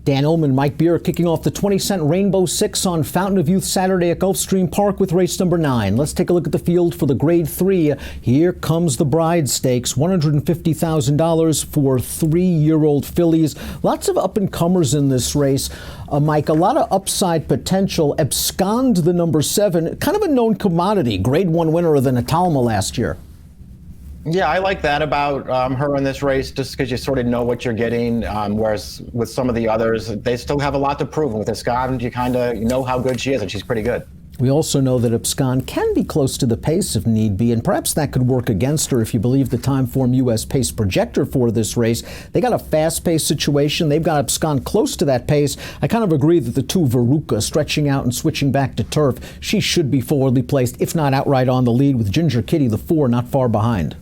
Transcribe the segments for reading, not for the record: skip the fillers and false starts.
Dan Illman, Mike Beer kicking off the 20-cent Rainbow Six on Fountain of Youth Saturday at Gulfstream Park with race number 9. Let's take a look at the field for the Grade 3. Herecomesthebride Stakes, $150,000 for 3-year-old fillies. Lots of up-and-comers in this race. Mike, a lot of upside potential. Abscond, the number 7, kind of a known commodity. Grade 1 winner of the Natalma last year. Yeah, I like that about her in this race, just because you sort of know what you're getting, whereas with some of the others, they still have a lot to prove. With Abscond, you kind of know how good she is, and she's pretty good. We also know that Abscond can be close to the pace if need be, and perhaps that could work against her if you believe the Timeform U.S. pace projector for this race. They got a fast-paced situation. They've got Abscond close to that pace. I kind of agree that the two, Veruca, stretching out and switching back to turf, she should be forwardly placed, if not outright on the lead, with Ginger Kitty, the 4, not far behind.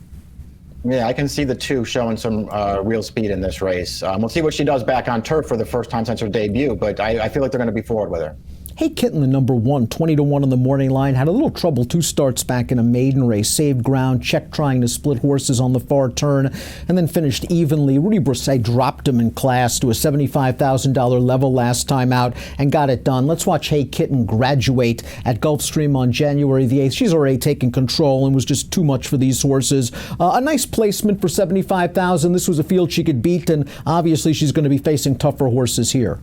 Yeah, I can see the 2 showing some real speed in this race. We'll see what she does back on turf for the first time since her debut, but I feel like they're going to be forward with her. Hey Kitten, the number 1, 20-1 on the morning line, had a little trouble 2 starts back in a maiden race, saved ground, checked trying to split horses on the far turn, and then finished evenly. Rudy Broussais dropped him in class to a $75,000 level last time out and got it done. Let's watch Hey Kitten graduate at Gulfstream on January the 8th. She's already taken control and was just too much for these horses. A nice placement for $75,000. This was a field she could beat, and obviously she's going to be facing tougher horses here.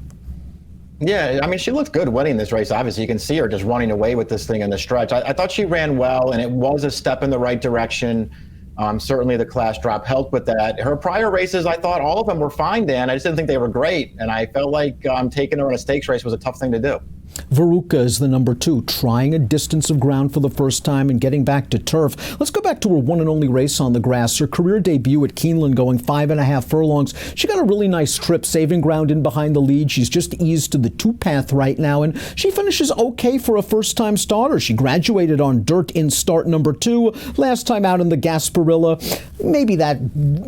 Yeah, I mean, she looked good winning this race. Obviously, you can see her just running away with this thing in the stretch. I thought she ran well, and it was a step in the right direction. Certainly the class drop helped with that. Her prior races, I thought all of them were fine, Dan. I just didn't think they were great, and I felt like taking her in a stakes race was a tough thing to do. Veruca is the number 2, trying a distance of ground for the first time and getting back to turf. Let's go back to her one and only race on the grass. Her career debut at Keeneland, going 5.5 furlongs. She got a really nice trip, saving ground in behind the lead. She's just eased to the 2-path right now, and she finishes okay for a first-time starter. She graduated on dirt in start number 2. Last time out in the Gasparilla, maybe that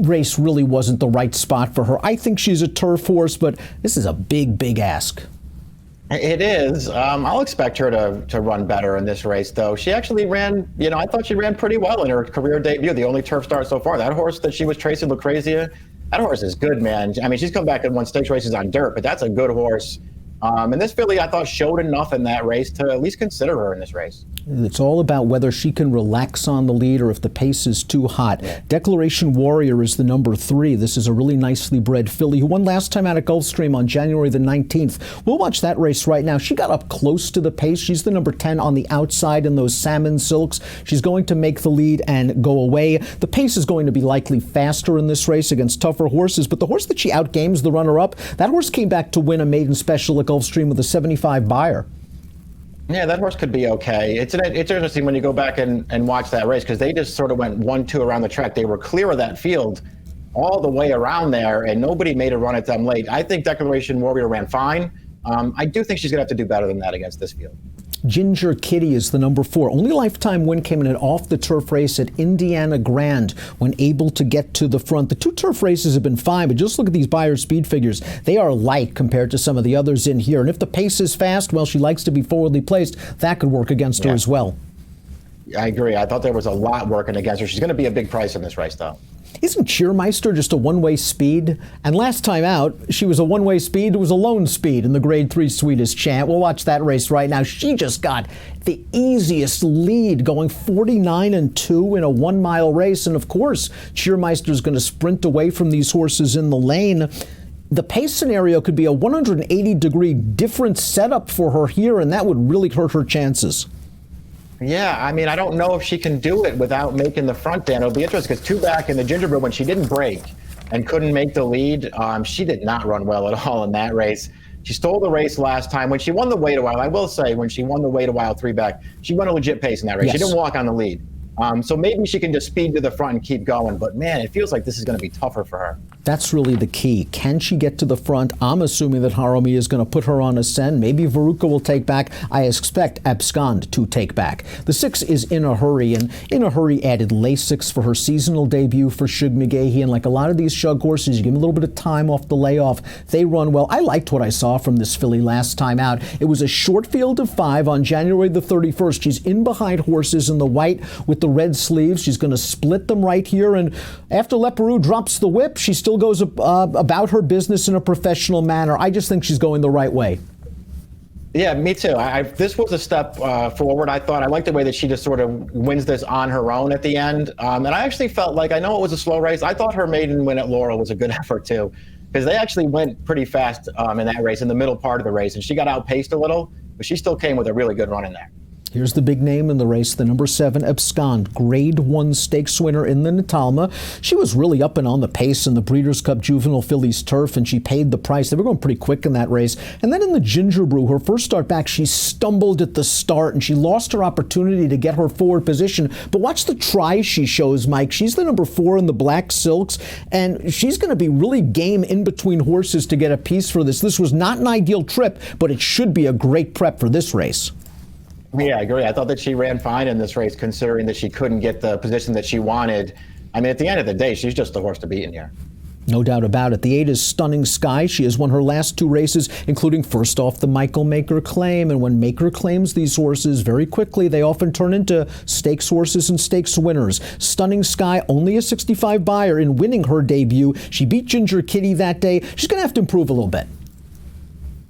race really wasn't the right spot for her. I think she's a turf horse, but this is a big, big ask. It is. I'll expect her to run better in this race, though. She actually ran, I thought she ran pretty well in her career debut, the only turf start so far. That horse that she was tracing, Lucrezia, that horse is good, man. I mean, she's come back and won stakes races on dirt, but that's a good horse. And this filly, I thought, showed enough in that race to at least consider her in this race. It's all about whether she can relax on the lead or if the pace is too hot. Declaration Warrior is the number 3. This is a really nicely bred filly who won last time out at Gulfstream on January the 19th. We'll watch that race right now. She got up close to the pace. She's the number 10 on the outside in those salmon silks. She's going to make the lead and go away. The pace is going to be likely faster in this race against tougher horses, but the horse that she outgames the runner-up, that horse came back to win a maiden special at Gulfstream with a 75 buyer. Yeah, that horse could be okay. It's interesting when you go back and watch that race, because they just sort of went 1-2 around the track. They were clear of that field all the way around there, and nobody made a run at them late. I think Declaration Warrior ran fine. I do think she's going to have to do better than that against this field. Ginger Kitty is the number 4. Only lifetime win came in an off-the-turf race at Indiana Grand when able to get to the front. The 2 turf races have been fine, but just look at these Beyer speed figures. They are light compared to some of the others in here. And if the pace is fast, well, she likes to be forwardly placed. That could work against her as well. I agree. I thought there was a lot working against her. She's going to be a big price in this race, though. Isn't Cheermeister just a one-way speed? And last time out, she was a one-way speed. It was a lone speed in the Grade 3 Swedish Champ. We'll watch that race right now. She just got the easiest lead, going 49-2 in a 1-mile race. And of course, Cheermeister's going to sprint away from these horses in the lane. The pace scenario could be a 180-degree different setup for her here, and that would really hurt her chances. Yeah, I mean, I don't know if she can do it without making the front, Dan. It'll be interesting because 2 back in the Gingerbread, when she didn't break and couldn't make the lead, she did not run well at all in that race. She stole the race last time. When she won the Wait a While, I will say, when she won the Wait a While 3 back, she won a legit pace in that race. Yes. She didn't walk on the lead. So maybe she can just speed to the front and keep going. But, man, it feels like this is going to be tougher for her. That's really the key. Can she get to the front? I'm assuming that Harumi is going to put her on ascend. Maybe Veruca will take back. I expect Abscond to take back. The 6 is In a Hurry, and In a Hurry added Lasix for her seasonal debut for Shug McGahee. And like a lot of these Shug horses, you give them a little bit of time off the layoff. They run well. I liked what I saw from this filly last time out. It was a short field of 5 on January the 31st. She's in behind horses in the white with the red sleeves. She's going to split them right here. And after Leparoux drops the whip, she still goes about her business in a professional manner. I just think she's going the right way. Yeah, me too. This was a step forward. I like the way that she just sort of wins this on her own at the end. And I actually felt like, I know it was a slow race. I thought her maiden win at Laurel was a good effort too, because they actually went pretty fast in that race, in the middle part of the race. And she got outpaced a little, but she still came with a really good run in there. Here's the big name in the race, the number 7 Abscond, Grade 1 stakes winner in the Natalma. She was really up and on the pace in the Breeders' Cup Juvenile Fillies Turf, and she paid the price. They were going pretty quick in that race. And then in the Ginger Brew, her first start back, she stumbled at the start, and she lost her opportunity to get her forward position. But watch the try she shows, Mike. She's the number 4 in the Black Silks, and she's going to be really game in between horses to get a piece for this. This was not an ideal trip, but it should be a great prep for this race. Yeah, I agree. I thought that she ran fine in this race, considering that she couldn't get the position that she wanted. I mean, at the end of the day, she's just the horse to beat in here. No doubt about it. The 8 is Stunning Sky. She has won her last 2 races, including first off the Michael Maker Claim. And when Maker claims these horses very quickly, they often turn into stakes horses and stakes winners. Stunning Sky, only a 65 buyer in winning her debut. She beat Ginger Kitty that day. She's going to have to improve a little bit.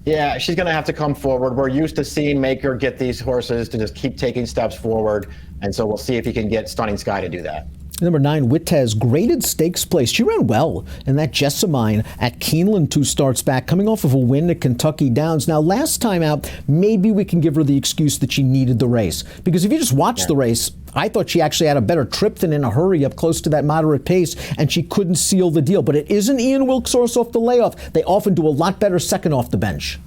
Yeah, she's going to have to come forward. We're used to seeing Maker get these horses to just keep taking steps forward. And so we'll see if he can get Stunning Sky to do that. Number 9, Wittez, graded stakes place. She ran well in that Jessamine at Keeneland 2 starts back, coming off of a win at Kentucky Downs. Now, last time out, maybe we can give her the excuse that she needed the race. Because if you just watch the race, I thought she actually had a better trip than In a Hurry up close to that moderate pace, and she couldn't seal the deal. But it isn't Ian Wilkes horse off the layoff. They often do a lot better second off the bench.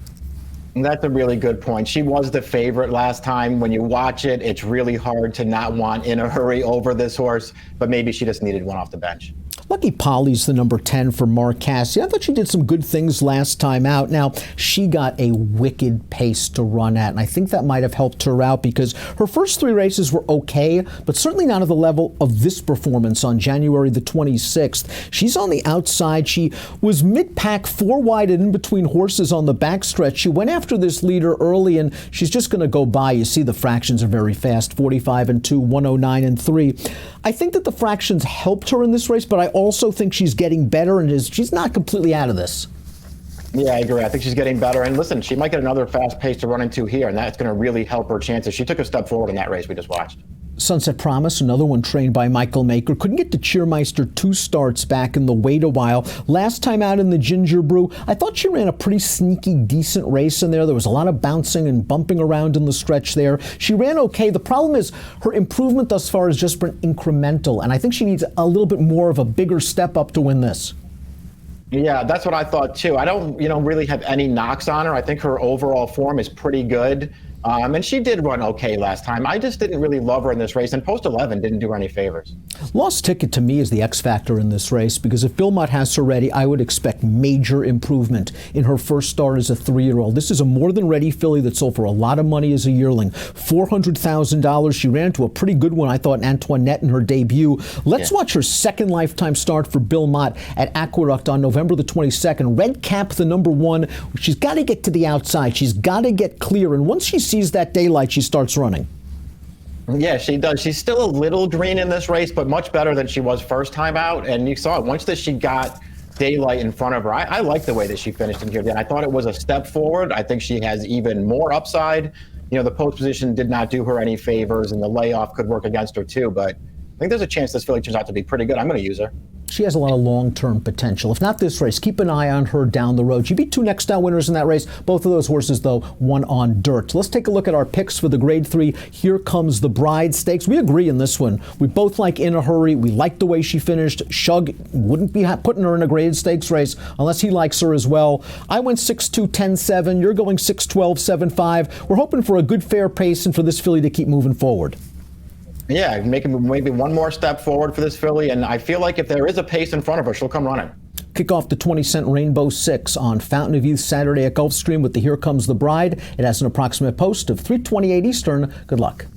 That's a really good point. She was the favorite last time. When you watch it, it's really hard to not want In a Hurry over this horse, but maybe she just needed one off the bench. Lucky Polly's the number 10 for Mark Cassidy. I thought she did some good things last time out. Now, she got a wicked pace to run at, and I think that might have helped her out because her first 3 races were okay, but certainly not at the level of this performance on January the 26th. She's on the outside. She was mid-pack, 4 wide and in between horses on the backstretch. She went after this leader early, and she's just going to go by. You see the fractions are very fast, 45 and 2, 109 and 3. I think that the fractions helped her in this race, but I also think she's getting better and she's not completely out of this. Yeah, I agree. I think she's getting better. And listen, she might get another fast pace to run into here, and that's going to really help her chances. She took a step forward in that race we just watched. Sunset Promise, another one trained by Michael Maker, couldn't get to Cheermeister 2 starts back in the wait a while. Last time out in the Ginger Brew, I thought she ran a pretty sneaky, decent race in there. There was a lot of bouncing and bumping around in the stretch there. She ran okay. The problem is her improvement thus far has just been incremental, and I think she needs a little bit more of a bigger step up to win this. Yeah, that's what I thought too. I don't, really have any knocks on her. I think her overall form is pretty good. And she did run okay last time. I just didn't really love her in this race, and Post 11 didn't do her any favors. Lost Ticket to me is the X factor in this race because if Bill Mott has her ready, I would expect major improvement in her first start as a 3-year-old. This is a more than ready filly that sold for a lot of money as a yearling. $400,000. She ran to a pretty good one, I thought, in Antoinette in her debut. Let's watch her second lifetime start for Bill Mott at Aqueduct on November the 22nd. Red Cap, the number 1. She's got to get to the outside. She's got to get clear. And once she sees that daylight, she starts running. Yeah, she does. She's still a little green in this race, but much better than she was first time out. And you saw it once that she got daylight in front of her. I like the way that she finished in here. Then I thought it was a step forward. I think she has even more upside. The post position did not do her any favors, and the layoff could work against her too. But I think there's a chance this filly turns out to be pretty good. I'm going to use her. She has a lot of long-term potential. If not this race, keep an eye on her down the road. She beat 2 next down winners in that race. Both of those horses, though, won on dirt. Let's take a look at our picks for the Grade 3 Herecomesthebride Stakes. We agree in this one. We both like In a Hurry. We like the way she finished. Shug wouldn't be putting her in a graded stakes race unless he likes her as well. I went 6-2, 10-7. You're going 6-12, 7-5. We're hoping for a good, fair pace and for this filly to keep moving forward. Yeah, making maybe one more step forward for this filly, and I feel like if there is a pace in front of her, she'll come running. Kick off the 20-cent Rainbow 6 on Fountain of Youth Saturday at Gulfstream with the Here Comes the Bride. It has an approximate post of 3:28 Eastern. Good luck.